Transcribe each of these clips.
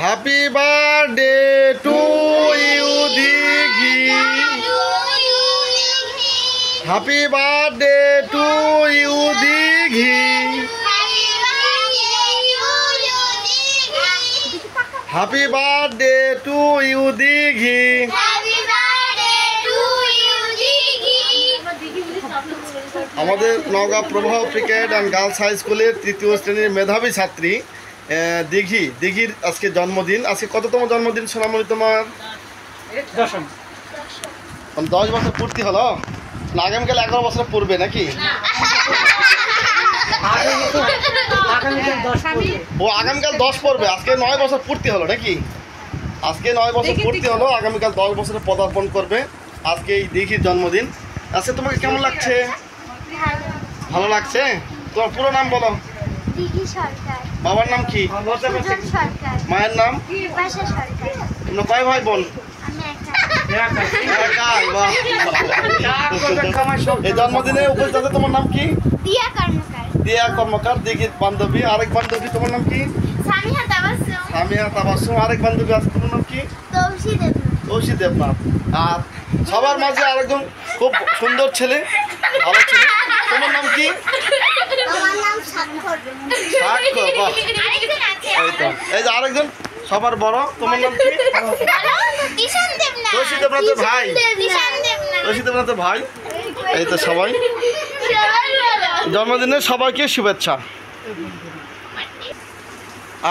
Happy birthday to you Dighi. Happy birthday to you Dighi. Happy birthday to you Dighi. আমাদের নওগাঁ প্রবাহ cricket and girls high স্কুলের তৃতীয় শ্রেণীর মেধাবী ছাত্রী দিঘির আজকে জন্মদিন। আজকে কততম জন্মদিন সোনামণি তোমার? 10 বছর পূর্তি হলো না? আগামীকাল 11 বছর পূর্বে নাকি? ও আগামীকাল 10 পড়বে। আজকে 9 বছর পূর্তি হলো নাকি? আজকে 9 বছর পূর্তি হলো, আগামীকাল 10 বছরে পদার্পণ করবে। আজকে এই দিঘির জন্মদিন। আজকে তোমাকে কেমন লাগছে? ভালো লাগছে। তোমার পুরো নাম বলো। বাবার নাম কি? মায়ের নাম? তোমরা কয় ভাই বোন? এই জন্মদিনে উপস্থিত আছে। তোমার নাম কি? দিয়া কর্মকার, দিঘির বান্ধবী। আরেক বান্ধবী তোমার নাম কি? সামিয়া তাবাসসুম। আরেক বান্ধবী আছে, তোমার নাম কি? তৌসি দেবনাথ। আর সবার মাঝে আরেকজন খুব সুন্দর ছেলে, ভালো ছেলে। তোমার নাম কি? সাক্ষর। বাহ, এই তো এই যে আরেকজন সবার বড়। তোমার নাম কি? তৌসি দেবনাথের ভাই। তৌসি দেবনাথের ভাই। এই তো সবাই। জন্মদিনের সবাইকে শুভেচ্ছা।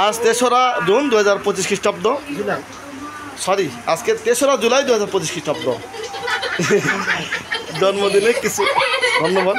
আজ 3রা জুন 2025 খ্রিস্টাব্দ। সরি, আজকে 3রা জুলাই 2025 খ্রিস্টাব্দ। জন্মদিনে কিছু ধন্যবাদ।